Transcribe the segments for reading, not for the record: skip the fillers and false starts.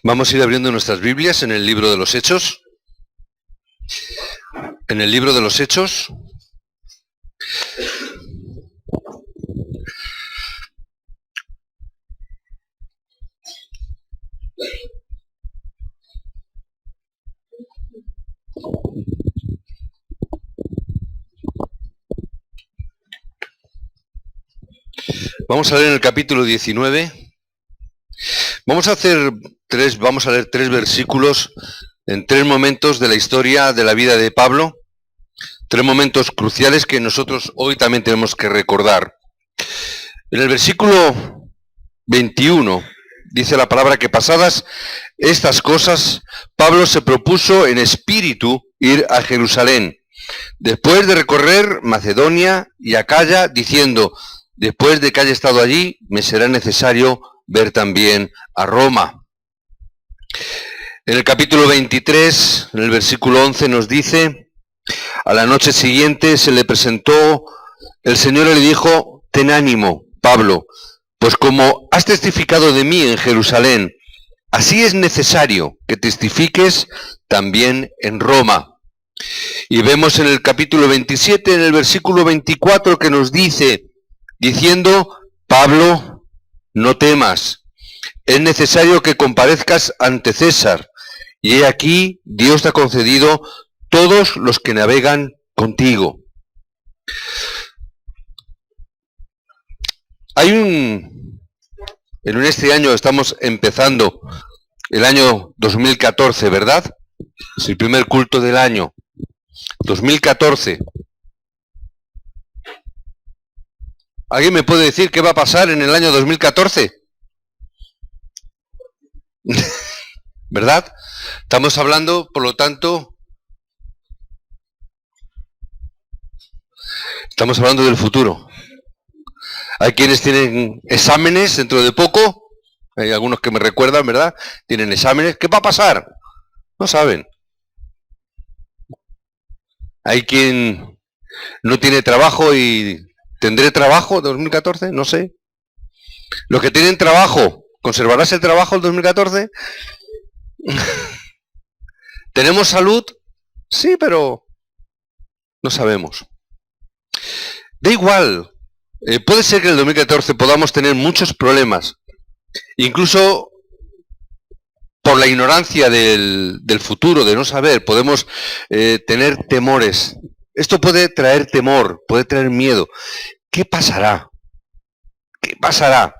Vamos a ir abriendo nuestras Biblias en el libro de los Hechos. En el libro de los Hechos. Vamos a leer en el capítulo 19. Vamos a leer tres versículos en tres momentos de la historia de la vida de Pablo, tres momentos cruciales que nosotros hoy también tenemos que recordar. En el versículo 21 dice la palabra que pasadas estas cosas, Pablo se propuso en espíritu ir a Jerusalén, después de recorrer Macedonia y Acaya, diciendo: después de que haya estado allí, me será necesario ver también a Roma. En el capítulo 23, en el versículo 11 nos dice: a la noche siguiente se le presentó el Señor y le dijo: ten ánimo, Pablo, pues como has testificado de mí en Jerusalén, así es necesario que testifiques también en Roma. Y vemos en el capítulo 27, en el versículo 24, que nos dice, diciendo: Pablo, no temas, es necesario que comparezcas ante César, y he aquí Dios te ha concedido todos los que navegan contigo. En este año estamos empezando el año 2014, ¿verdad? Es el primer culto del año 2014. ¿Alguien me puede decir qué va a pasar en el año 2014? ¿Verdad? Estamos hablando, por lo tanto, estamos hablando del futuro. Hay quienes tienen exámenes dentro de poco, hay algunos que me recuerdan, ¿verdad? Tienen exámenes. ¿Qué va a pasar? No saben. Hay quien no tiene trabajo y ¿tendré trabajo en 2014? No sé. Los que tienen trabajo, ¿conservarás el trabajo en 2014? ¿Tenemos salud? Sí, pero no sabemos. Da igual. Puede ser que en el 2014 podamos tener muchos problemas, incluso por la ignorancia del futuro, de no saber, podemos tener temores. Esto puede traer temor, puede traer miedo. ¿Qué pasará? ¿Qué pasará?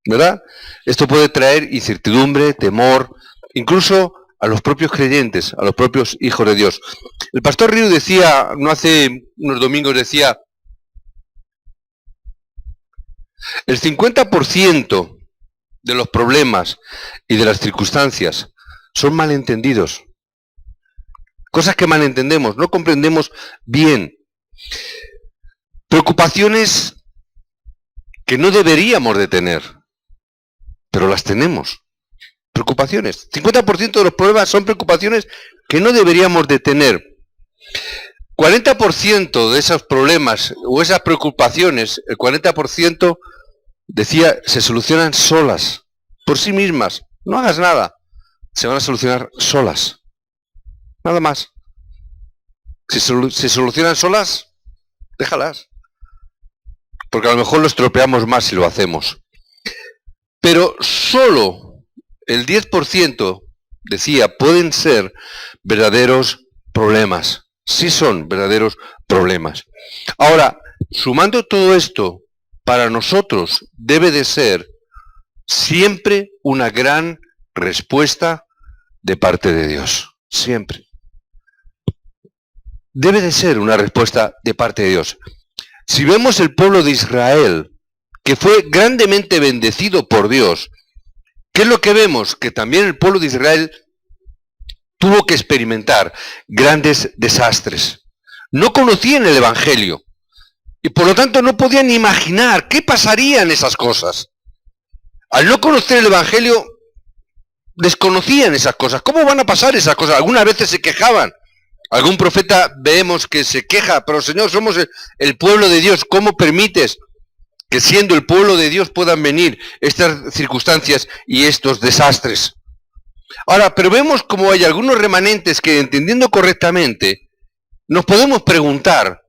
¿Verdad? Esto puede traer incertidumbre, temor, incluso a los propios creyentes, a los propios hijos de Dios. El pastor Río decía, no hace unos domingos, decía: el 50% de los problemas y de las circunstancias son malentendidos. Cosas que malentendemos, no comprendemos bien. Preocupaciones que no deberíamos de tener, pero las tenemos. Preocupaciones. 50% de los problemas son preocupaciones que no deberíamos de tener. 40% de esos problemas o esas preocupaciones, el 40%, decía, se solucionan solas, por sí mismas. No hagas nada, se van a solucionar solas. Nada más. Si se solucionan solas, déjalas. Porque a lo mejor lo estropeamos más si lo hacemos. Pero solo el 10%, decía, pueden ser verdaderos problemas. Sí son verdaderos problemas. Ahora, sumando todo esto, para nosotros debe de ser siempre una gran respuesta de parte de Dios. Siempre. Debe de ser una respuesta de parte de Dios. Si vemos el pueblo de Israel, que fue grandemente bendecido por Dios, ¿qué es lo que vemos? Que también el pueblo de Israel tuvo que experimentar grandes desastres. No conocían el Evangelio y por lo tanto no podían imaginar qué pasarían esas cosas. Al no conocer el Evangelio, desconocían esas cosas. ¿Cómo van a pasar esas cosas? Algunas veces se quejaban. Algún profeta vemos que se queja, pero Señor, somos el pueblo de Dios. ¿Cómo permites que siendo el pueblo de Dios puedan venir estas circunstancias y estos desastres? Ahora, pero vemos como hay algunos remanentes que, entendiendo correctamente, nos podemos preguntar,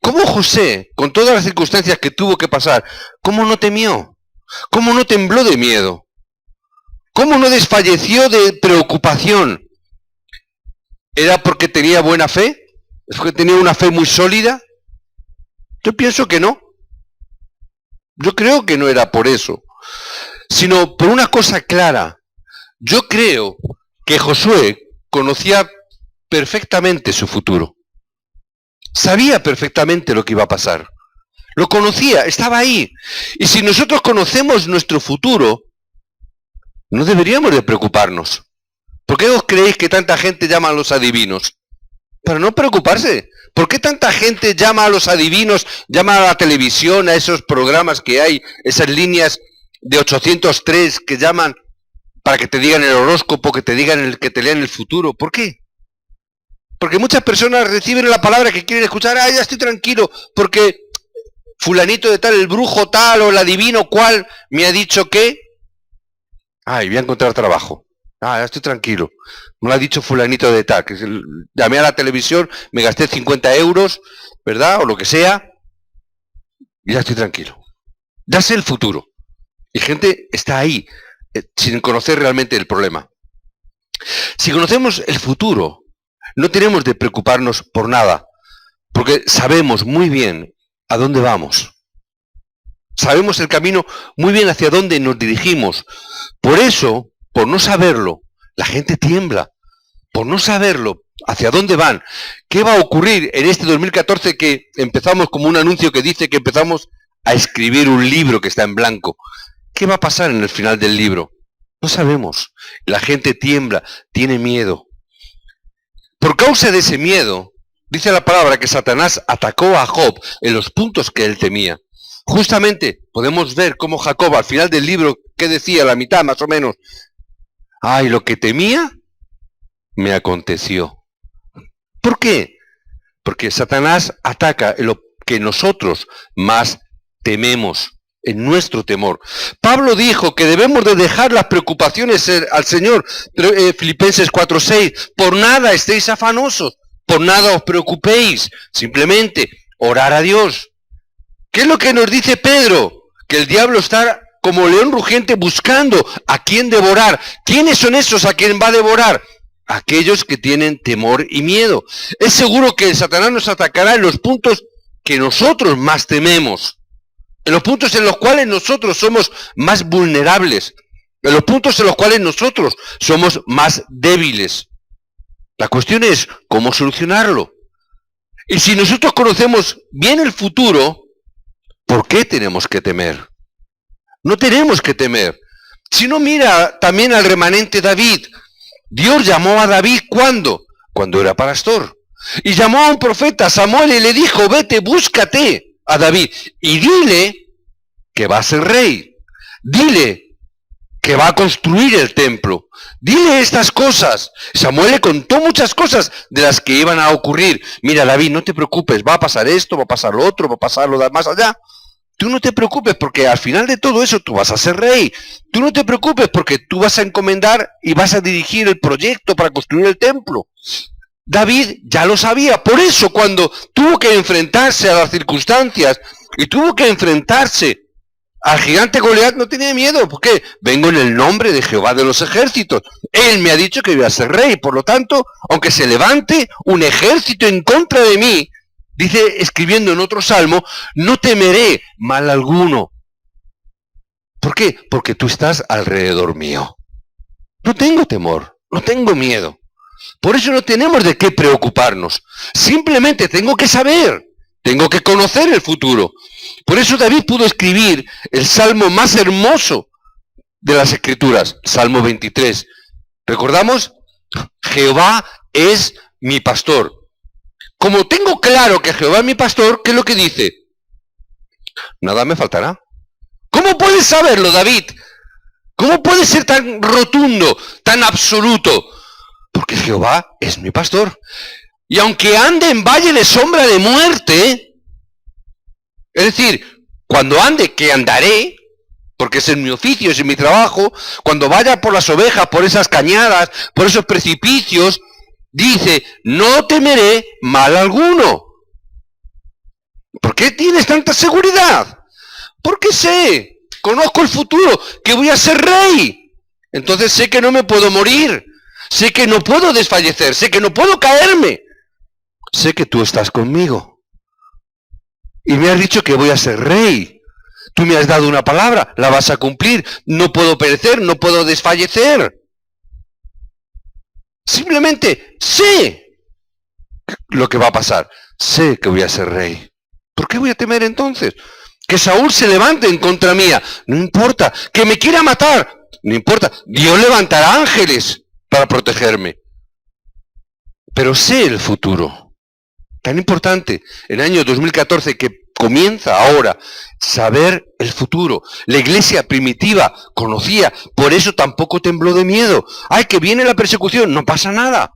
¿cómo José, con todas las circunstancias que tuvo que pasar, cómo no temió? ¿Cómo no tembló de miedo? ¿Cómo no desfalleció de preocupación? ¿Era porque tenía buena fe? ¿Es porque tenía una fe muy sólida? Yo pienso que no. Yo creo que no era por eso, sino por una cosa clara. Yo creo que Josué conocía perfectamente su futuro. Sabía perfectamente lo que iba a pasar. Lo conocía, estaba ahí. Y si nosotros conocemos nuestro futuro, no deberíamos de preocuparnos. ¿Por qué os creéis que tanta gente llama a los adivinos? Para no preocuparse. ¿Por qué tanta gente llama a los adivinos, llama a la televisión, a esos programas que hay, esas líneas de 803 que llaman para que te digan el horóscopo, que te digan que te lean el futuro? ¿Por qué? Porque muchas personas reciben la palabra que quieren escuchar, ya estoy tranquilo, porque fulanito de tal, el brujo tal o el adivino cual me ha dicho que, voy a encontrar trabajo. Ya estoy tranquilo. Me lo ha dicho fulanito de tal, que llamé a la televisión, me gasté 50 euros, ¿verdad? O lo que sea, y ya estoy tranquilo. Ya sé el futuro. Y gente está ahí, sin conocer realmente el problema. Si conocemos el futuro, no tenemos de preocuparnos por nada, porque sabemos muy bien a dónde vamos. Sabemos el camino muy bien hacia dónde nos dirigimos. Por eso, por no saberlo, la gente tiembla. Por no saberlo, hacia dónde van. ¿Qué va a ocurrir en este 2014 que empezamos como un anuncio que dice que empezamos a escribir un libro que está en blanco? ¿Qué va a pasar en el final del libro? No sabemos. La gente tiembla, tiene miedo. Por causa de ese miedo, dice la palabra que Satanás atacó a Job en los puntos que él temía. Justamente podemos ver cómo Jacob al final del libro, ¿qué decía? La mitad más o menos. Lo que temía me aconteció. ¿Por qué? Porque Satanás ataca en lo que nosotros más tememos, en nuestro temor. Pablo dijo que debemos de dejar las preocupaciones al Señor, Filipenses 4:6, por nada estéis afanosos, por nada os preocupéis, simplemente orar a Dios. ¿Qué es lo que nos dice Pedro? Que el diablo está como león rugiente buscando a quién devorar. ¿Quiénes son esos a quien va a devorar? Aquellos que tienen temor y miedo. Es seguro que el Satanás nos atacará en los puntos que nosotros más tememos, en los puntos en los cuales nosotros somos más vulnerables, en los puntos en los cuales nosotros somos más débiles. La cuestión es cómo solucionarlo. Y si nosotros conocemos bien el futuro, ¿por qué tenemos que temer? No tenemos que temer. Si no, mira también al remanente David. Dios llamó a David, ¿cuándo? Cuando era pastor. Y llamó a un profeta, Samuel, y le dijo, vete, búscate a David y dile que va a ser rey. Dile que va a construir el templo. Dile estas cosas. Samuel le contó muchas cosas de las que iban a ocurrir. Mira, David, no te preocupes, va a pasar esto, va a pasar lo otro, va a pasar lo de más allá. Tú no te preocupes porque al final de todo eso tú vas a ser rey. Tú no te preocupes porque tú vas a encomendar y vas a dirigir el proyecto para construir el templo. David ya lo sabía. Por eso cuando tuvo que enfrentarse a las circunstancias y tuvo que enfrentarse al gigante Goliat, no tenía miedo. ¿Por qué? Vengo en el nombre de Jehová de los ejércitos. Él me ha dicho que voy a ser rey. Por lo tanto, aunque se levante un ejército en contra de mí, dice, escribiendo en otro salmo, no temeré mal alguno. ¿Por qué? Porque tú estás alrededor mío. No tengo temor, no tengo miedo. Por eso no tenemos de qué preocuparnos. Simplemente tengo que saber, tengo que conocer el futuro. Por eso David pudo escribir el salmo más hermoso de las Escrituras, Salmo 23. ¿Recordamos? Jehová es mi pastor. Como tengo claro que Jehová es mi pastor, ¿qué es lo que dice? Nada me faltará. ¿Cómo puedes saberlo, David? ¿Cómo puede ser tan rotundo, tan absoluto? Porque Jehová es mi pastor. Y aunque ande en valle de sombra de muerte, es decir, cuando ande, que andaré, porque es en mi oficio, es en mi trabajo, cuando vaya por las ovejas, por esas cañadas, por esos precipicios, dice, no temeré mal alguno. ¿Por qué tienes tanta seguridad? Porque sé, conozco el futuro, que voy a ser rey. Entonces sé que no me puedo morir, sé que no puedo desfallecer, sé que no puedo caerme. Sé que tú estás conmigo. Y me has dicho que voy a ser rey. Tú me has dado una palabra, la vas a cumplir. No puedo perecer, no puedo desfallecer. Simplemente sé lo que va a pasar. Sé que voy a ser rey. ¿Por qué voy a temer entonces? Que Saúl se levante en contra mía. No importa. Que me quiera matar. No importa. Dios levantará ángeles para protegerme. Pero sé el futuro. Tan importante. El año 2014 que comienza ahora. Saber el futuro. La iglesia primitiva conocía. Por eso tampoco tembló de miedo. Ay, que viene la persecución. No pasa nada.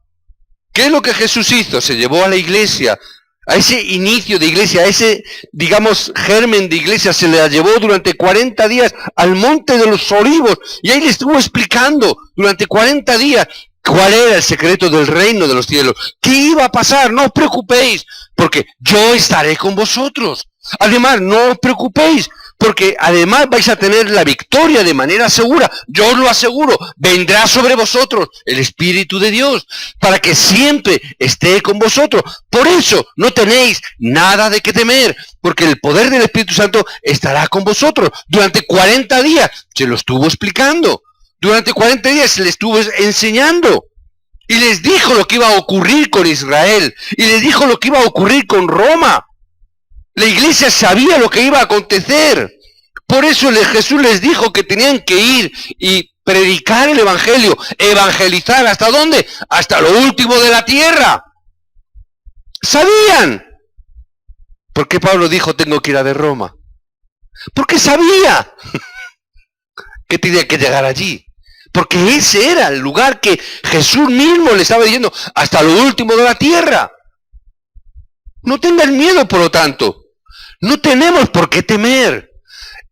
¿Qué es lo que Jesús hizo? Se llevó a la iglesia, a ese inicio de iglesia, a ese, digamos, germen de iglesia, se la llevó durante 40 días al monte de los olivos, y ahí le estuvo explicando durante 40 días cuál era el secreto del reino de los cielos, qué iba a pasar. No os preocupéis, porque yo estaré con vosotros. Además, no os preocupéis, porque además vais a tener la victoria de manera segura. Yo os lo aseguro, vendrá sobre vosotros el Espíritu de Dios, para que siempre esté con vosotros. Por eso no tenéis nada de qué temer, porque el poder del Espíritu Santo estará con vosotros. Durante 40 días se lo estuvo explicando. Durante 40 días se les estuvo enseñando. Y les dijo lo que iba a ocurrir con Israel. Y les dijo lo que iba a ocurrir con Roma. La iglesia sabía lo que iba a acontecer. Por eso Jesús les dijo que tenían que ir y predicar el evangelio. Evangelizar, ¿hasta dónde? Hasta lo último de la tierra. Sabían. ¿Por qué Pablo dijo tengo que ir a de Roma? Porque sabía que tenía que llegar allí. Porque ese era el lugar que Jesús mismo le estaba diciendo, hasta lo último de la tierra. No tengan miedo, por lo tanto. No tenemos por qué temer.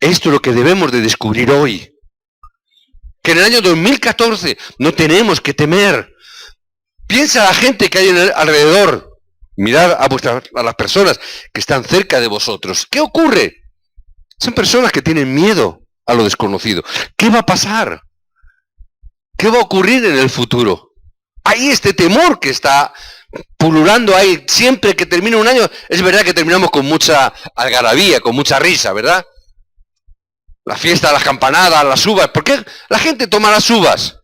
Esto es lo que debemos de descubrir hoy. Que en el año 2014 no tenemos que temer. Piensa la gente que hay alrededor. Mirad a las personas que están cerca de vosotros. ¿Qué ocurre? Son personas que tienen miedo a lo desconocido. ¿Qué va a pasar? ¿Qué va a ocurrir en el futuro? Hay este temor que está pululando ahí. Siempre que termina un año, es verdad que terminamos con mucha algarabía, con mucha risa, ¿verdad? La fiesta, las campanadas, las uvas. ¿Por qué la gente toma las uvas?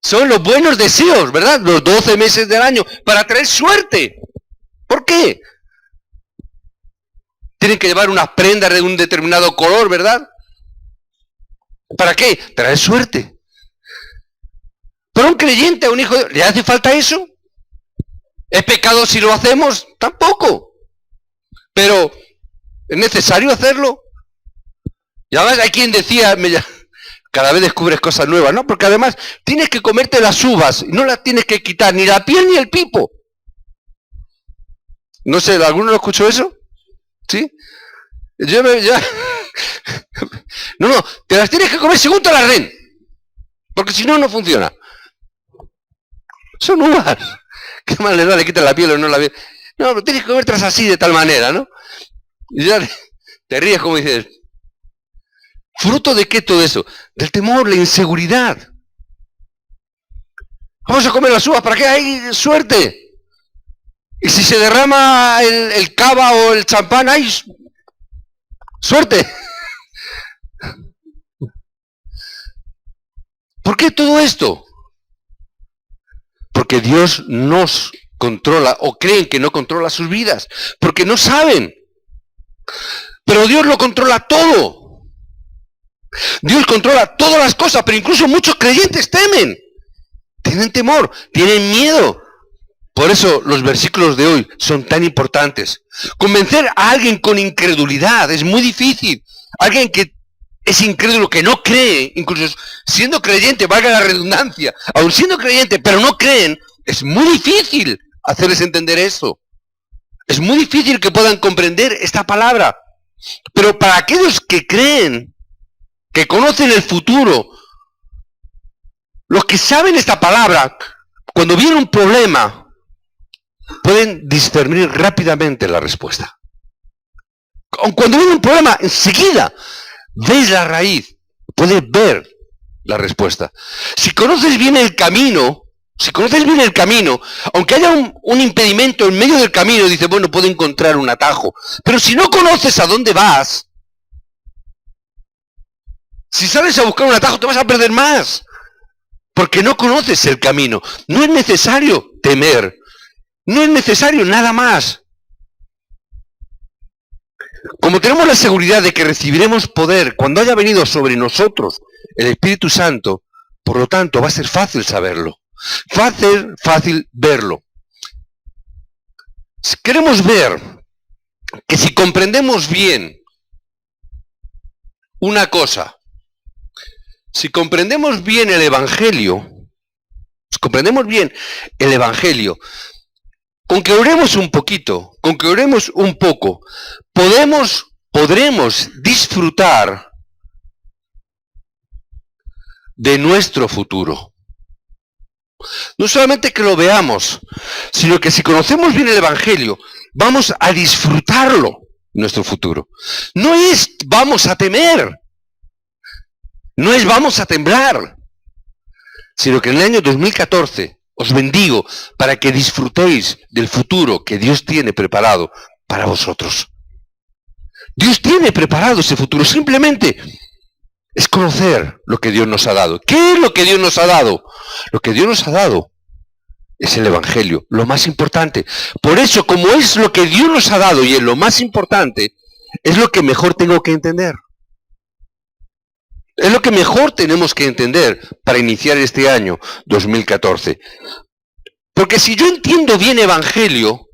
Son los buenos deseos, ¿verdad? Los 12 meses del año, para traer suerte. ¿Por qué? Tienen que llevar unas prendas de un determinado color, ¿verdad? ¿Para qué? Traer suerte. Pero a un creyente, a un hijo de Dios, ¿le hace falta eso? ¿Es pecado si lo hacemos? Tampoco. Pero, ¿es necesario hacerlo? Y además hay quien decía, cada vez descubres cosas nuevas, ¿no? Porque además tienes que comerte las uvas, y no las tienes que quitar, ni la piel ni el pipo. No sé, ¿alguno lo escuchó eso? ¿Sí? No, te las tienes que comer según te las den. Porque si no, no funciona. Son uvas. ¿Qué más le da? Le quitan la piel o no la piel. No, pero tienes que comértelas así, de tal manera, ¿no? Y ya te ríes como dices. ¿Fruto de qué todo eso? Del temor, la inseguridad. Vamos a comer las uvas, ¿para qué hay suerte? Y si se derrama el cava o el champán, hay suerte. ¿Por qué todo esto? Porque Dios nos controla, o creen que no controla sus vidas, porque no saben. Pero Dios lo controla todo. Dios controla todas las cosas, pero incluso muchos creyentes temen. Tienen temor, tienen miedo. Por eso los versículos de hoy son tan importantes. Convencer a alguien con incredulidad es muy difícil. Alguien que es incrédulo, que no cree, incluso siendo creyente, valga la redundancia, aun siendo creyente, pero no creen, es muy difícil hacerles entender eso. Es muy difícil que puedan comprender esta palabra. Pero para aquellos que creen, que conocen el futuro, los que saben esta palabra, cuando viene un problema, pueden discernir rápidamente la respuesta. Cuando viene un problema, enseguida ves la raíz, puedes ver la respuesta. Si conoces bien el camino, aunque haya un impedimento en medio del camino, dices, bueno, puedo encontrar un atajo. Pero si no conoces a dónde vas, si sales a buscar un atajo, te vas a perder más. Porque no conoces el camino. No es necesario temer. No es necesario nada más. Como tenemos la seguridad de que recibiremos poder cuando haya venido sobre nosotros el Espíritu Santo, por lo tanto va a ser fácil saberlo. Fácil verlo. Queremos ver que si comprendemos bien una cosa, si comprendemos bien el Evangelio, con que oremos un poquito, con que oremos un poco, podremos disfrutar de nuestro futuro. No solamente que lo veamos, sino que si conocemos bien el Evangelio, vamos a disfrutarlo, nuestro futuro. No es vamos a temer, no es vamos a temblar, sino que en el año 2014 os bendigo para que disfrutéis del futuro que Dios tiene preparado para vosotros. Dios tiene preparado ese futuro, simplemente es conocer lo que Dios nos ha dado. ¿Qué es lo que Dios nos ha dado? Lo que Dios nos ha dado es el Evangelio, lo más importante. Por eso, como es lo que Dios nos ha dado y es lo más importante, es lo que mejor tengo que entender. Es lo que mejor tenemos que entender para iniciar este año 2014. Porque si yo entiendo bien Evangelio,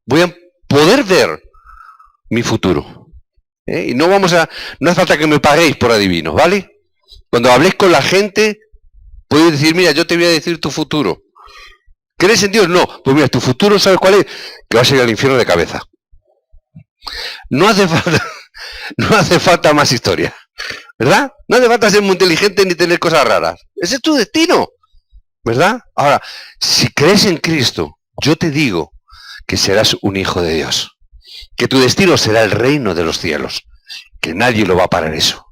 voy a poder ver mi futuro. Y no hace falta que me paguéis por adivinos, ¿vale? Cuando habléis con la gente, podéis decir, mira, yo te voy a decir tu futuro. ¿Crees en Dios? No. Pues mira, tu futuro, ¿sabes cuál es? Que vas a ir al infierno de cabeza. No hace falta más historia, ¿verdad? No hace falta ser muy inteligente ni tener cosas raras. Ese es tu destino, ¿verdad? Ahora, si crees en Cristo, yo te digo que serás un hijo de Dios. Que tu destino será el reino de los cielos. Que nadie lo va a parar eso.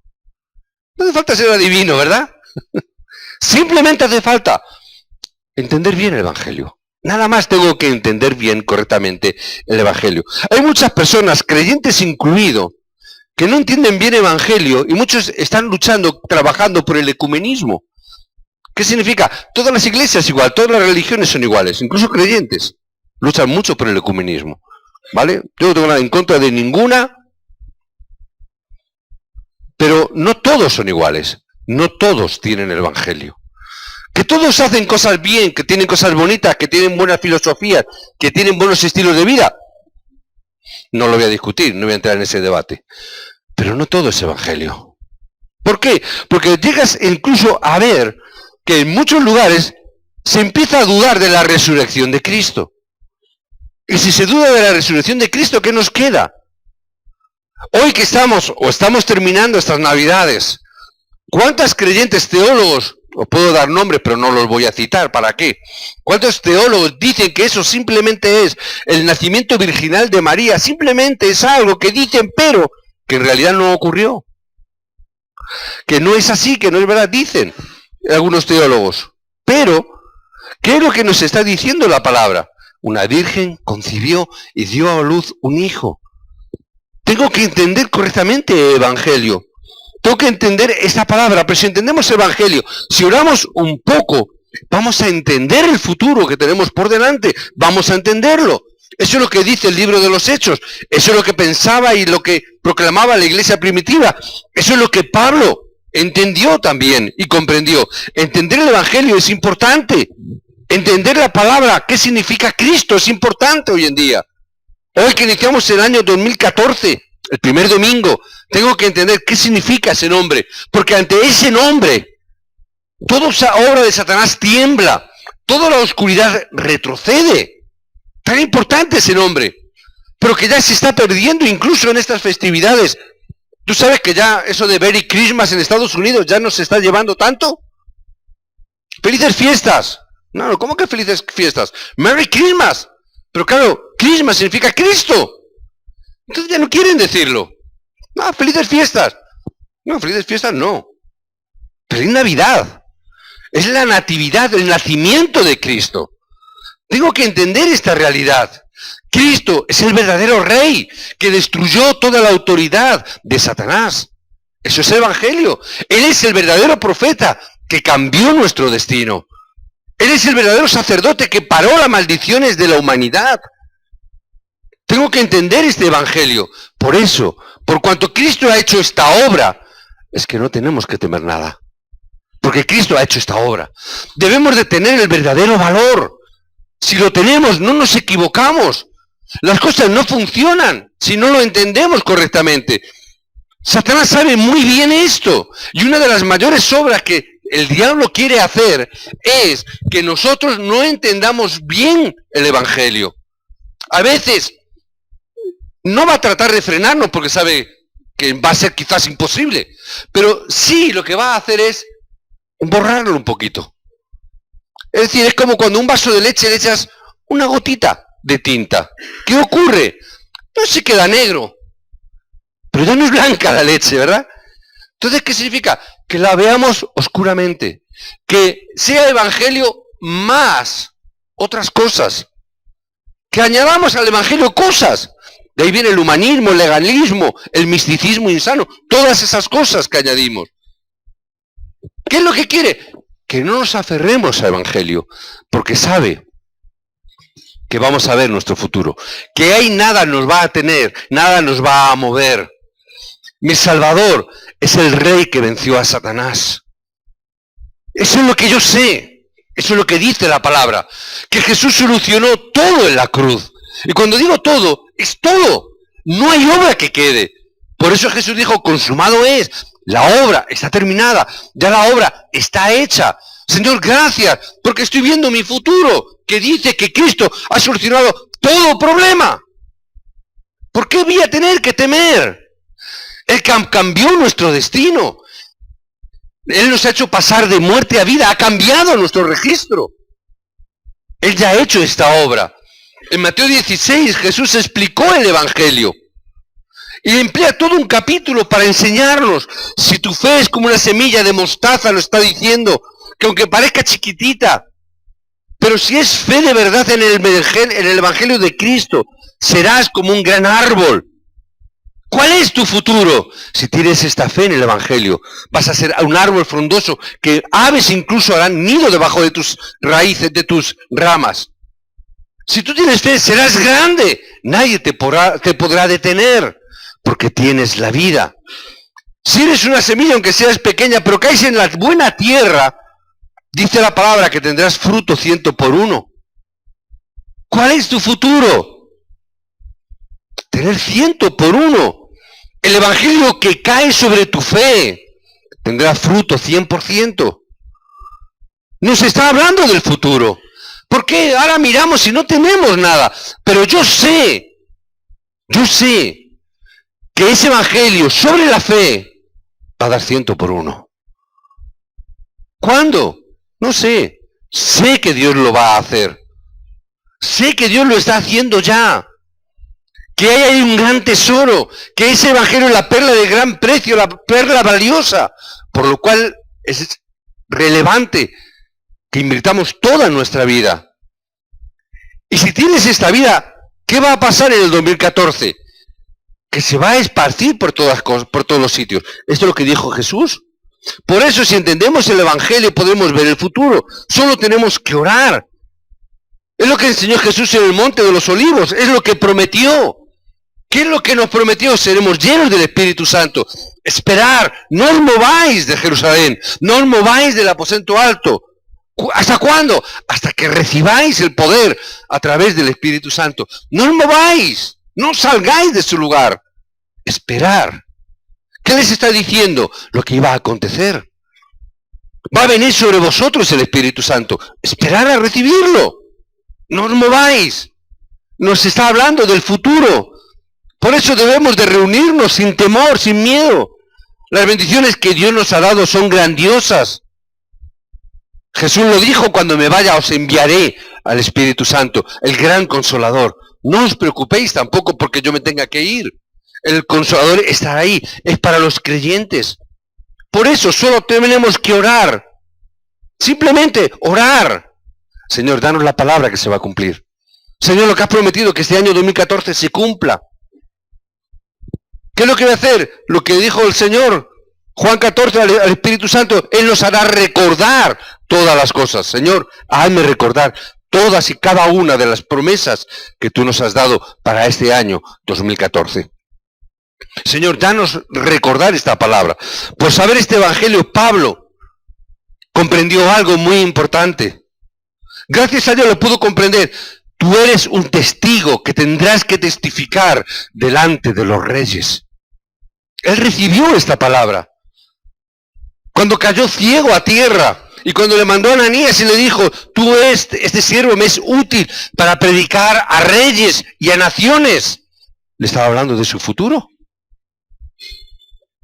No hace falta ser adivino, ¿verdad? Simplemente hace falta entender bien el Evangelio. Nada más tengo que entender bien, correctamente, el Evangelio. Hay muchas personas, creyentes incluido, que no entienden bien el Evangelio y muchos están luchando, trabajando por el ecumenismo. ¿Qué significa? Todas las iglesias igual, todas las religiones son iguales, incluso creyentes luchan mucho por el ecumenismo. ¿Vale? Yo no tengo nada en contra de ninguna, pero no todos son iguales, no todos tienen el Evangelio. Que todos hacen cosas bien, que tienen cosas bonitas, que tienen buenas filosofías, que tienen buenos estilos de vida, no lo voy a discutir, no voy a entrar en ese debate. Pero no todo es Evangelio. ¿Por qué? Porque llegas incluso a ver que en muchos lugares se empieza a dudar de la resurrección de Cristo. Y si se duda de la resurrección de Cristo, ¿qué nos queda? Hoy que estamos terminando estas Navidades, ¿cuántos creyentes teólogos, os puedo dar nombres pero no los voy a citar, ¿para qué? ¿Cuántos teólogos dicen que eso simplemente es el nacimiento virginal de María? Simplemente es algo que dicen, pero que en realidad no ocurrió. Que no es así, que no es verdad, dicen algunos teólogos. Pero, ¿qué es lo que nos está diciendo la palabra? Una virgen concibió y dio a luz un hijo. Tengo que entender correctamente el Evangelio. Tengo que entender esta palabra, pero si entendemos el Evangelio, si oramos un poco, vamos a entender el futuro que tenemos por delante, vamos a entenderlo. Eso es lo que dice el libro de los Hechos, eso es lo que pensaba y lo que proclamaba la iglesia primitiva, eso es lo que Pablo entendió también y comprendió. Entender el Evangelio es importante. Entender la palabra, qué significa Cristo, es importante hoy en día. Hoy que iniciamos el año 2014, el primer domingo, tengo que entender qué significa ese nombre. Porque ante ese nombre, toda esa obra de Satanás tiembla, toda la oscuridad retrocede. Tan importante ese nombre. pero que ya se está perdiendo incluso en estas festividades. ¿Tú sabes que ya eso de Merry Christmas en Estados Unidos ya no se está llevando tanto? ¡Felices fiestas! No, ¿cómo que felices fiestas? ¡Merry Christmas! Pero claro, Christmas significa Cristo. Entonces ya no quieren decirlo. No, felices fiestas. No, felices fiestas no. Feliz Navidad. Es la natividad, el nacimiento de Cristo. Tengo que entender esta realidad. Cristo es el verdadero rey que destruyó toda la autoridad de Satanás. Eso es el Evangelio. Él es el verdadero profeta que cambió nuestro destino. Él es el verdadero sacerdote que paró las maldiciones de la humanidad. Tengo que entender este Evangelio. Por eso, por cuanto Cristo ha hecho esta obra, es que no tenemos que temer nada. Porque Cristo ha hecho esta obra. Debemos de tener el verdadero valor. Si lo tenemos, no nos equivocamos. Las cosas no funcionan si no lo entendemos correctamente. Satanás sabe muy bien esto. Y una de las mayores obras que el diablo quiere hacer es que nosotros no entendamos bien el Evangelio. A veces no va a tratar de frenarnos porque sabe que va a ser quizás imposible. Pero sí, lo que va a hacer es borrarlo un poquito. Es decir, es como cuando un vaso de leche le echas una gotita de tinta. ¿Qué ocurre? No se queda negro, pero ya no es blanca la leche, ¿verdad? Entonces, ¿qué significa? Que la veamos oscuramente. Que sea Evangelio más otras cosas. Que añadamos al Evangelio cosas. De ahí viene el humanismo, el legalismo, el misticismo insano. Todas esas cosas que añadimos. ¿Qué es lo que quiere? Que no nos aferremos al Evangelio, porque sabe que vamos a ver nuestro futuro, que ahí nada nos va a tener, nada nos va a mover. Mi Salvador es el Rey que venció a Satanás. Eso es lo que yo sé, eso es lo que dice la palabra, que Jesús solucionó todo en la cruz. Y cuando digo todo, es todo, no hay obra que quede. Por eso Jesús dijo, consumado es. La obra está terminada, ya la obra está hecha. Señor, gracias, porque estoy viendo mi futuro, que dice que Cristo ha solucionado todo problema. ¿Por qué voy a tener que temer? Él cambió nuestro destino. Él nos ha hecho pasar de muerte a vida, ha cambiado nuestro registro. Él ya ha hecho esta obra. En Mateo 16 Jesús explicó el Evangelio. Y emplea todo un capítulo para enseñarnos. Si tu fe es como una semilla de mostaza, lo está diciendo, que aunque parezca chiquitita, pero si es fe de verdad en el Evangelio de Cristo, serás como un gran árbol. ¿Cuál es tu futuro? Si tienes esta fe en el Evangelio, vas a ser un árbol frondoso, que aves incluso harán nido debajo de tus raíces, de tus ramas. Si tú tienes fe, serás grande. Nadie te podrá detener. Porque tienes la vida. Si eres una semilla, aunque seas pequeña, pero caes en la buena tierra, dice la palabra que tendrás fruto 100 por 1. ¿Cuál es tu futuro? Tener 100 por 1. El Evangelio que cae sobre tu fe tendrá fruto 100%. Nos está hablando del futuro. ¿Por qué ahora miramos y no tenemos nada? Pero yo sé que ese Evangelio sobre la fe va a dar 100 por 1. ¿Cuándo? No sé. Sé que Dios lo va a hacer. Sé que Dios lo está haciendo ya. Que hay un gran tesoro. Que ese Evangelio es la perla de gran precio, la perla valiosa. Por lo cual es relevante que invirtamos toda nuestra vida. Y si tienes esta vida, ¿qué va a pasar en el 2014? Que se va a esparcir por todos los sitios. Esto es lo que dijo Jesús. Por eso, si entendemos el Evangelio, podemos ver el futuro. Solo tenemos que orar. Es lo que enseñó Jesús en el Monte de los Olivos. Es lo que prometió. ¿Qué es lo que nos prometió? Seremos llenos del Espíritu Santo. Esperar. No os mováis de Jerusalén. No os mováis del aposento alto. ¿Hasta cuándo? Hasta que recibáis el poder a través del Espíritu Santo. No os mováis. No salgáis de su lugar. Esperar. ¿Qué les está diciendo? Lo que iba a acontecer. Va a venir sobre vosotros el Espíritu Santo. Esperar a recibirlo. No os mováis. Nos está hablando del futuro. Por eso debemos de reunirnos sin temor, sin miedo. Las bendiciones que Dios nos ha dado son grandiosas. Jesús lo dijo: cuando me vaya os enviaré al Espíritu Santo, el gran Consolador. No os preocupéis tampoco porque yo me tenga que ir. El Consolador estará ahí, es para los creyentes. Por eso solo tenemos que orar. Simplemente orar. Señor, danos la palabra que se va a cumplir. Señor, lo que has prometido, que este año 2014 se cumpla. ¿Qué es lo que voy a hacer? Lo que dijo el Señor, Juan 14, al Espíritu Santo. Él nos hará recordar todas las cosas. Señor, hazme recordar todas y cada una de las promesas que tú nos has dado para este año 2014. Señor, danos recordar esta palabra. Por saber este evangelio, Pablo comprendió algo muy importante. Gracias a Dios lo pudo comprender. Tú eres un testigo que tendrás que testificar delante de los reyes. Él recibió esta palabra. Cuando cayó ciego a tierra y cuando le mandó a Ananías y le dijo: tú este siervo me es útil para predicar a reyes y a naciones, le estaba hablando de su futuro.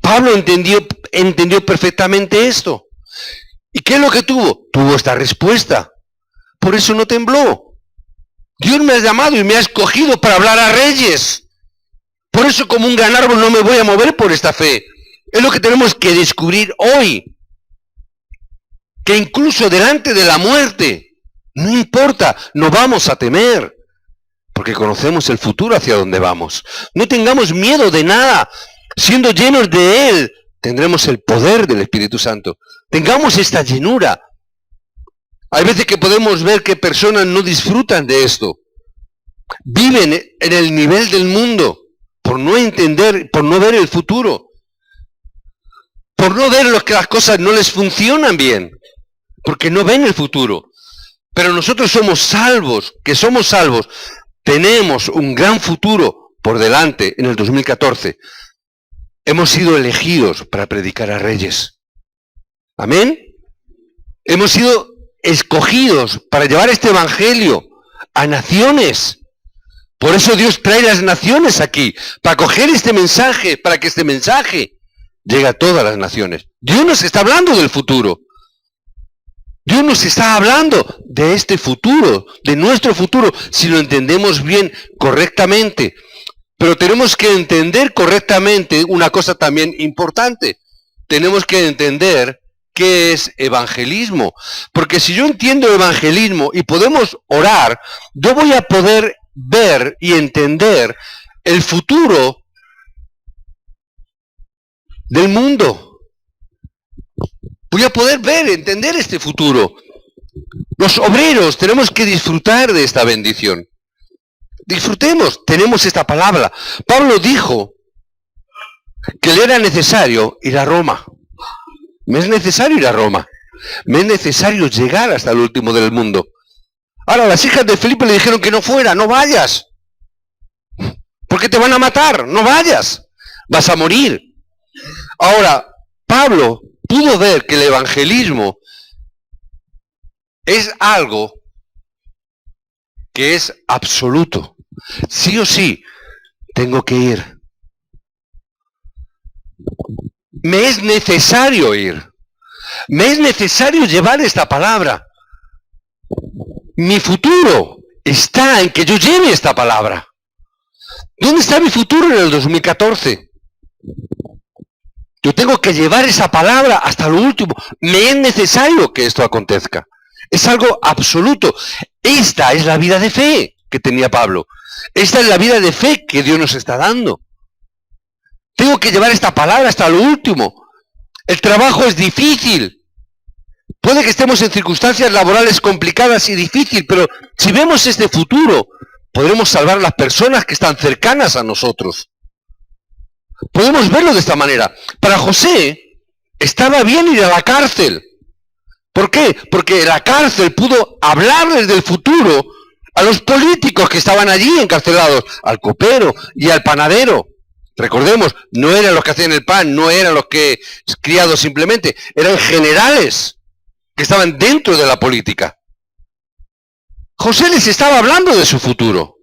Pablo entendió perfectamente esto. ¿Y qué es lo que tuvo? Tuvo esta respuesta. Por eso no tembló. Dios me ha llamado y me ha escogido para hablar a reyes. Por eso, como un gran árbol, no me voy a mover por esta fe. Es lo que tenemos que descubrir hoy. Que incluso delante de la muerte, no importa, no vamos a temer. Porque conocemos el futuro hacia donde vamos. No tengamos miedo de nada. Siendo llenos de Él, tendremos el poder del Espíritu Santo. Tengamos esta llenura. Hay veces que podemos ver que personas no disfrutan de esto. Viven en el nivel del mundo por no entender, por no ver el futuro. Por no ver que las cosas no les funcionan bien. Porque no ven el futuro. Pero nosotros somos salvos, tenemos un gran futuro por delante en el 2014. Hemos sido elegidos para predicar a reyes. Amén. Hemos sido escogidos para llevar este evangelio a naciones. Por eso Dios trae las naciones aquí, para coger este mensaje, para que este mensaje llegue a todas las naciones. Dios nos está hablando del futuro. Dios nos está hablando de este futuro, de nuestro futuro, si lo entendemos bien, correctamente. Pero tenemos que entender correctamente una cosa también importante. Tenemos que entender qué es evangelismo. Porque si yo entiendo evangelismo y podemos orar, yo voy a poder ver y entender el futuro del mundo. Voy a poder ver, entender este futuro. Los obreros tenemos que disfrutar de esta bendición. Disfrutemos, tenemos esta palabra. Pablo dijo que le era necesario ir a Roma. Me es necesario ir a Roma. Me es necesario llegar hasta el último del mundo. Ahora, las hijas de Felipe le dijeron que no fuera, no vayas. Porque te van a matar, no vayas. Vas a morir. Ahora, Pablo pudo ver que el evangelismo es algo que es absoluto. Sí o sí, tengo que ir. Me es necesario ir. Me es necesario llevar esta palabra. Mi futuro está en que yo lleve esta palabra. ¿Dónde está mi futuro en el 2014? Yo tengo que llevar esa palabra hasta lo último. Me es necesario que esto acontezca. Es algo absoluto. Esta es la vida de fe que tenía Pablo. Esta es la vida de fe que Dios nos está dando. Tengo que llevar esta palabra hasta lo último. El trabajo es difícil. Puede que estemos en circunstancias laborales complicadas y difíciles, pero si vemos este futuro, podremos salvar a las personas que están cercanas a nosotros. Podemos verlo de esta manera. Para José, estaba bien ir a la cárcel. ¿Por qué? Porque la cárcel pudo hablarles del futuro a los políticos que estaban allí encarcelados, al copero y al panadero. Recordemos, no eran los que hacían el pan, no eran los que criados simplemente, eran generales que estaban dentro de la política. José les estaba hablando de su futuro,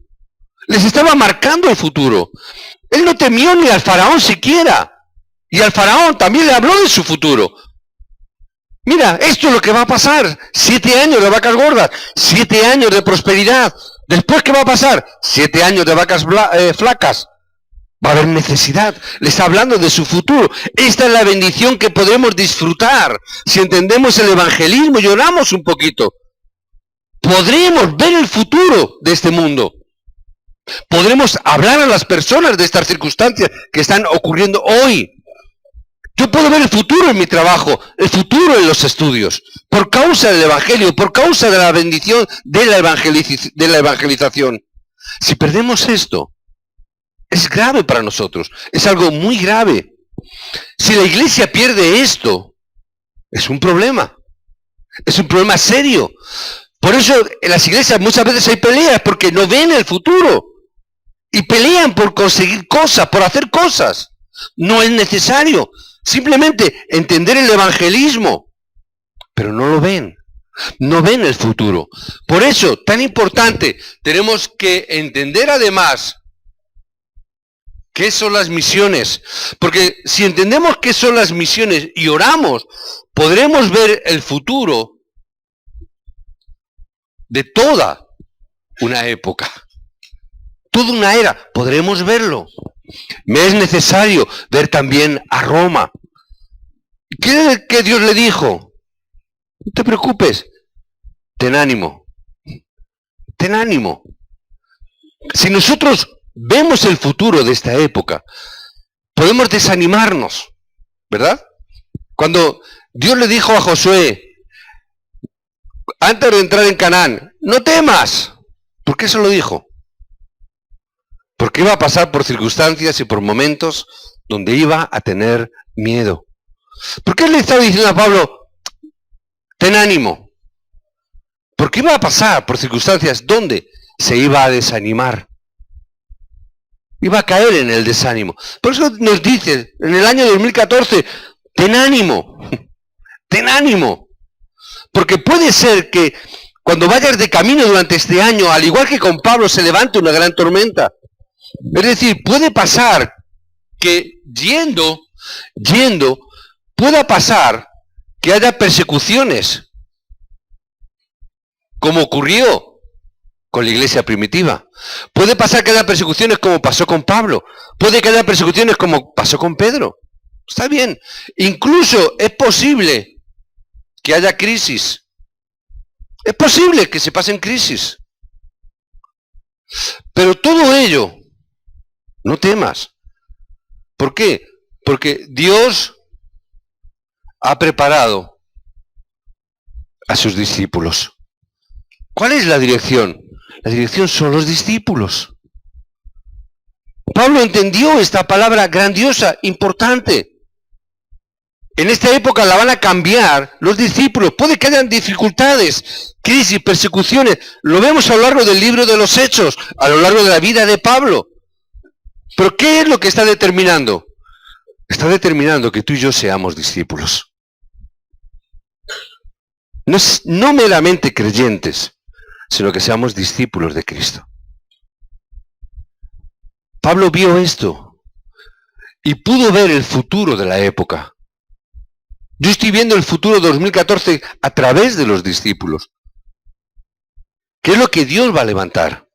les estaba marcando el futuro. Él no temió ni al faraón siquiera. Y al faraón también le habló de su futuro. Mira, esto es lo que va a pasar. 7 años de vacas gordas, 7 años de prosperidad. Después, ¿qué va a pasar? 7 años de vacas flacas. Va a haber necesidad. Le está hablando de su futuro. Esta es la bendición que podremos disfrutar si entendemos el evangelismo y oramos un poquito. Podremos ver el futuro de este mundo. Podremos hablar a las personas de estas circunstancias que están ocurriendo hoy. Yo puedo ver el futuro en mi trabajo, el futuro en los estudios, por causa del evangelio, por causa de la bendición de la evangelización. Si perdemos esto, es grave para nosotros, es algo muy grave. Si la iglesia pierde esto, es un problema serio. Por eso en las iglesias muchas veces hay peleas, porque no ven el futuro. Y pelean por conseguir cosas, por hacer cosas. No es necesario. Simplemente entender el evangelismo. Pero no lo ven. No ven el futuro. Por eso, tan importante, tenemos que entender además qué son las misiones. Porque si entendemos qué son las misiones y oramos, podremos ver el futuro de toda una época. Toda una era, podremos verlo. Me es necesario ver también a Roma. ¿Qué Dios le dijo? No te preocupes, ten ánimo. Ten ánimo. Si nosotros vemos el futuro de esta época, podemos desanimarnos, ¿verdad? Cuando Dios le dijo a Josué, antes de entrar en Canaán, no temas. ¿Por qué se lo dijo? Porque iba a pasar por circunstancias y por momentos donde iba a tener miedo. ¿Por qué le estaba diciendo a Pablo, ten ánimo? Porque iba a pasar por circunstancias donde se iba a desanimar. Iba a caer en el desánimo. Por eso nos dice, en el año 2014, ten ánimo. Ten ánimo. Porque puede ser que cuando vayas de camino durante este año, al igual que con Pablo, se levante una gran tormenta. Es decir, puede pasar que yendo, pueda pasar que haya persecuciones, como ocurrió con la iglesia primitiva. Puede pasar que haya persecuciones como pasó con Pablo. Puede que haya persecuciones como pasó con Pedro. Está bien. Incluso es posible que haya crisis. Es posible que se pasen crisis. Pero todo ello, no temas. ¿Por qué? Porque Dios ha preparado a sus discípulos. ¿Cuál es la dirección? La dirección son los discípulos. Pablo entendió esta palabra grandiosa, importante. En esta época la van a cambiar los discípulos. Puede que hayan dificultades, crisis, persecuciones. Lo vemos a lo largo del libro de los Hechos, a lo largo de la vida de Pablo. Pero ¿qué es lo que está determinando? Está determinando que tú y yo seamos discípulos. No meramente creyentes, sino que seamos discípulos de Cristo. Pablo vio esto y pudo ver el futuro de la época. Yo estoy viendo el futuro 2014 a través de los discípulos. ¿Qué es lo que Dios va a levantar?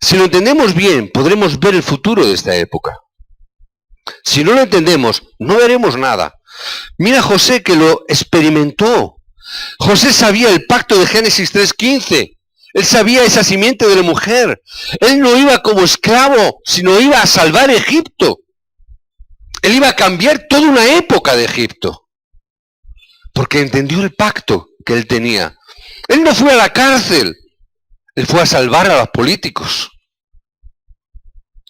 Si lo entendemos bien, podremos ver el futuro de esta época. Si no lo entendemos, no veremos nada. Mira a José, que lo experimentó. José sabía el pacto de Génesis 3:15. Él sabía esa simiente de la mujer. Él no iba como esclavo, sino iba a salvar Egipto. Él iba a cambiar toda una época de Egipto. Porque entendió el pacto que él tenía. Él no fue a la cárcel. Él fue a salvar a los políticos.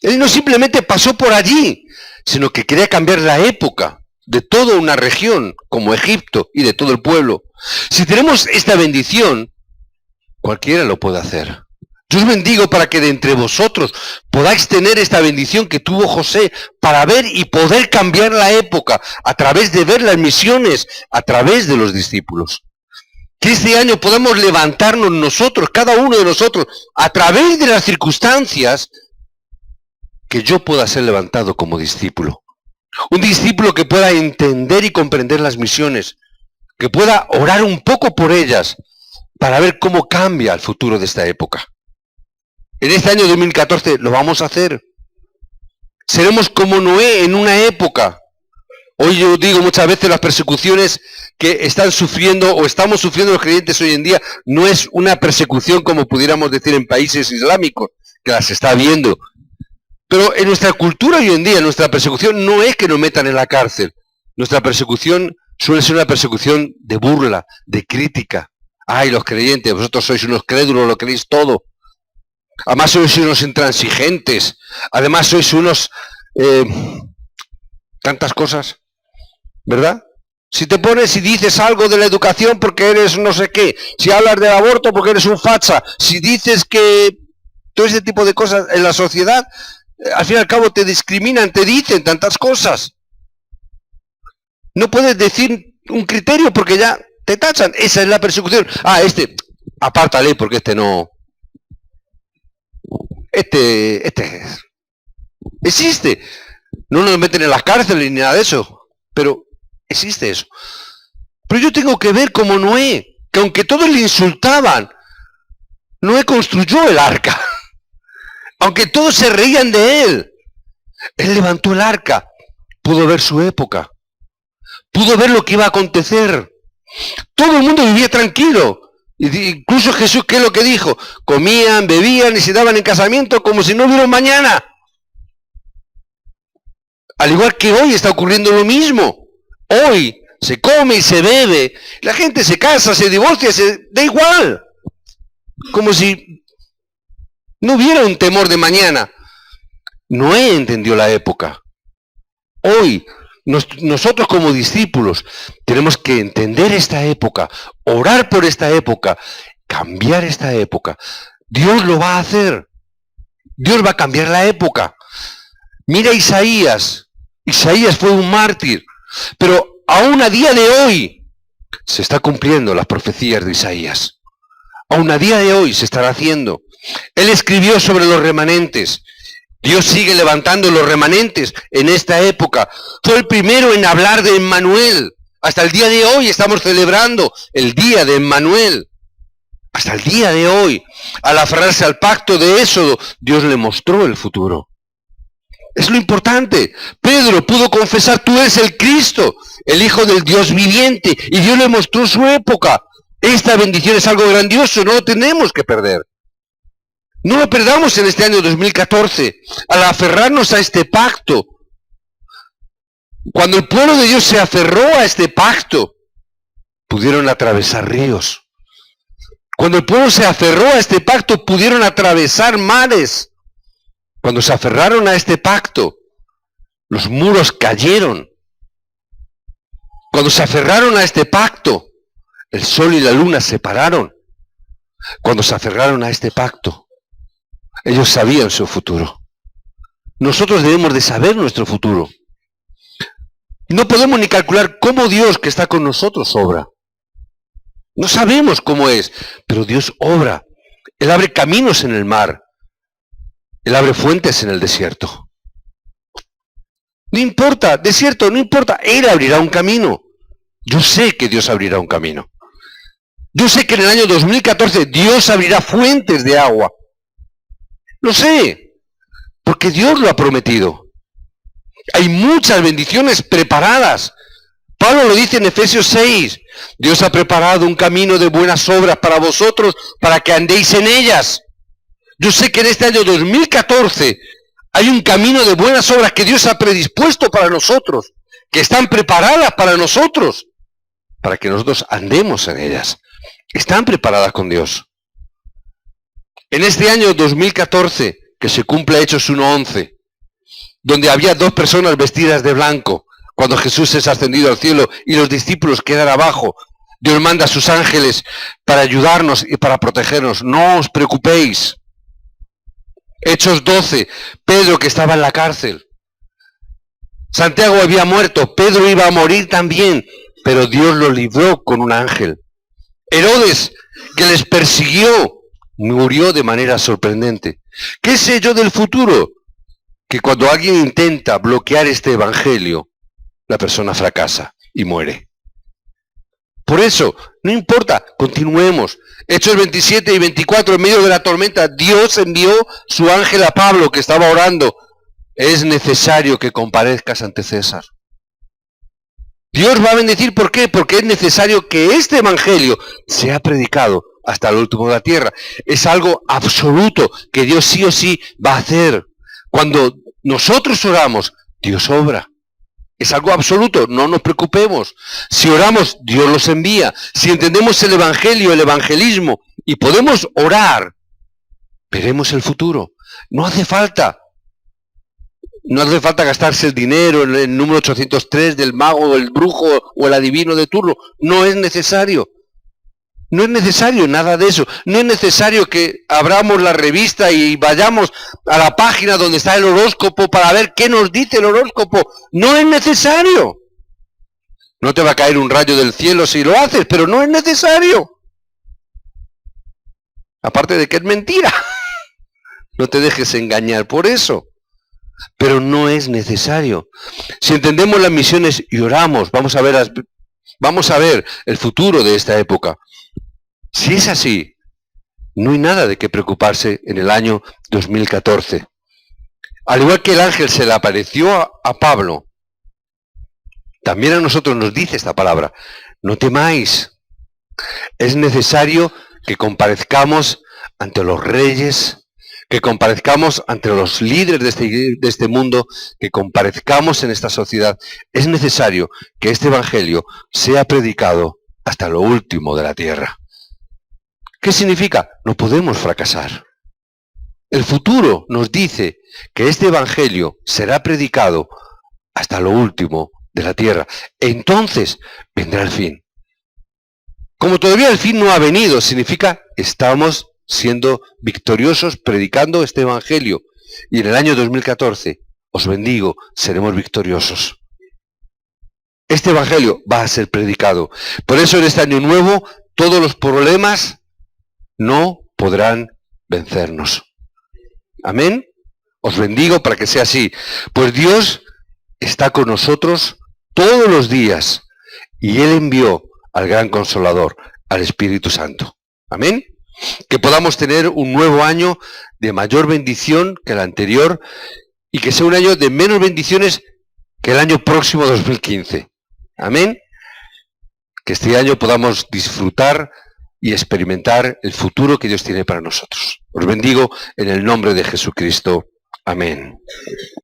Él no simplemente pasó por allí, sino que quería cambiar la época de toda una región como Egipto y de todo el pueblo. Si tenemos esta bendición, cualquiera lo puede hacer. Yo os bendigo para que de entre vosotros podáis tener esta bendición que tuvo José para ver y poder cambiar la época a través de ver las misiones, a través de los discípulos. Que este año podamos levantarnos nosotros, cada uno de nosotros, a través de las circunstancias, que yo pueda ser levantado como discípulo. Un discípulo que pueda entender y comprender las misiones, que pueda orar un poco por ellas para ver cómo cambia el futuro de esta época. En este año 2014 lo vamos a hacer. Seremos como Noé en una época. Hoy yo digo muchas veces las persecuciones que están sufriendo o estamos sufriendo los creyentes hoy en día no es una persecución como pudiéramos decir en países islámicos, que las está viendo. Pero en nuestra cultura hoy en día, nuestra persecución no es que nos metan en la cárcel. Nuestra persecución suele ser una persecución de burla, de crítica. Ay, los creyentes, vosotros sois unos crédulos, lo creéis todo. Además sois unos intransigentes. Además sois unos... tantas cosas, ¿verdad? Si te pones y dices algo de la educación porque eres no sé qué. Si hablas del aborto porque eres un facha. Si dices que todo ese tipo de cosas en la sociedad... al fin y al cabo te discriminan, te dicen tantas cosas. No puedes decir un criterio porque ya te tachan. Esa es la persecución. Ah, apártale porque no. Existe. No nos meten en las cárceles ni nada de eso. Pero existe eso. Pero yo tengo que ver como Noé, que aunque todos le insultaban, Noé construyó el arca. Aunque todos se reían de él, él levantó el arca, pudo ver su época, pudo ver lo que iba a acontecer. Todo el mundo vivía tranquilo. Incluso Jesús, ¿qué es lo que dijo? Comían, bebían y se daban en casamiento como si no hubiera un mañana. Al igual que hoy está ocurriendo lo mismo. Hoy se come y se bebe, la gente se casa, se divorcia, da igual. Como si no hubiera un temor de mañana. Noé entendió la época. Hoy, nosotros como discípulos tenemos que entender esta época, orar por esta época, cambiar esta época. Dios lo va a hacer. Dios va a cambiar la época. Mira Isaías. Isaías fue un mártir, pero aún a día de hoy se está cumpliendo las profecías de Isaías. Aún a día de hoy se estará haciendo. Él escribió sobre los remanentes. Dios sigue levantando los remanentes en esta época. Fue el primero en hablar de Emmanuel. Hasta el día de hoy estamos celebrando el día de Emmanuel. Hasta el día de hoy, al aferrarse al pacto de Éxodo, Dios le mostró el futuro. Es lo importante. Pedro pudo confesar, tú eres el Cristo, el Hijo del Dios viviente, y Dios le mostró su época. Esta bendición es algo grandioso, no lo tenemos que perder. No lo perdamos en este año 2014, al aferrarnos a este pacto. Cuando el pueblo de Dios se aferró a este pacto, pudieron atravesar ríos. Cuando el pueblo se aferró a este pacto, pudieron atravesar mares. Cuando se aferraron a este pacto, los muros cayeron. Cuando se aferraron a este pacto, el sol y la luna se pararon. Cuando se aferraron a este pacto, ellos sabían su futuro. Nosotros debemos de saber nuestro futuro. No podemos ni calcular cómo Dios que está con nosotros obra. No sabemos cómo es, pero Dios obra. Él abre caminos en el mar. Él abre fuentes en el desierto. No importa, desierto, no importa. Él abrirá un camino. Yo sé que Dios abrirá un camino. Yo sé que en el año 2014 Dios abrirá fuentes de agua. Lo sé, porque Dios lo ha prometido. Hay muchas bendiciones preparadas. Pablo lo dice en Efesios 6. Dios ha preparado un camino de buenas obras para vosotros, para que andéis en ellas. Yo sé que en este año 2014 hay un camino de buenas obras que Dios ha predispuesto para nosotros, que están preparadas para nosotros, para que nosotros andemos en ellas. Están preparadas con Dios. En este año 2014, que se cumple Hechos 1:11, donde había 2 personas vestidas de blanco, cuando Jesús es ascendido al cielo y los discípulos quedan abajo, Dios manda a sus ángeles para ayudarnos y para protegernos. No os preocupéis. Hechos 12, Pedro que estaba en la cárcel. Santiago había muerto, Pedro iba a morir también, pero Dios lo libró con un ángel. Herodes, que les persiguió, murió de manera sorprendente. ¿Qué sé yo del futuro? que cuando alguien intenta bloquear este evangelio, la persona fracasa y muere. Por eso, no importa, continuemos. Hechos 27 y 24, en medio de la tormenta, Dios envió su ángel a Pablo, que estaba orando. Es necesario que comparezcas ante César. Dios va a bendecir, ¿por qué? Porque es necesario que este evangelio sea predicado hasta el último de la tierra. Es algo absoluto que Dios sí o sí va a hacer. Cuando nosotros oramos, Dios obra. Es algo absoluto, no nos preocupemos. Si oramos, Dios los envía. Si entendemos el evangelio, el evangelismo, y podemos orar, veremos el futuro. No hace falta gastarse el dinero en el número 803 del mago, el brujo o el adivino de turno. No es necesario. No es necesario nada de eso. No es necesario que abramos la revista y vayamos a la página donde está el horóscopo para ver qué nos dice el horóscopo. No es necesario. No te va a caer un rayo del cielo si lo haces, pero no es necesario. Aparte de que es mentira. No te dejes engañar por eso. Pero no es necesario. Si entendemos las misiones y oramos, vamos a ver el futuro de esta época. Si es así, no hay nada de qué preocuparse en el año 2014. Al igual que el ángel se le apareció a Pablo, también a nosotros nos dice esta palabra: no temáis. Es necesario que comparezcamos ante los reyes, que comparezcamos ante los líderes de este mundo, que comparezcamos en esta sociedad. Es necesario que este evangelio sea predicado hasta lo último de la tierra. ¿Qué significa? No podemos fracasar. El futuro nos dice que este evangelio será predicado hasta lo último de la tierra. Entonces vendrá el fin. Como todavía el fin no ha venido, significa estamos siendo victoriosos predicando este evangelio. Y en el año 2014, os bendigo, seremos victoriosos. Este evangelio va a ser predicado. Por eso en este año nuevo, todos los problemas no podrán vencernos. Amén. Os bendigo para que sea así. Pues Dios está con nosotros todos los días y Él envió al gran Consolador, al Espíritu Santo. Amén. Que podamos tener un nuevo año de mayor bendición que el anterior y que sea un año de menos bendiciones que el año próximo 2015. Amén. Que este año podamos disfrutar y experimentar el futuro que Dios tiene para nosotros. Os bendigo en el nombre de Jesucristo. Amén.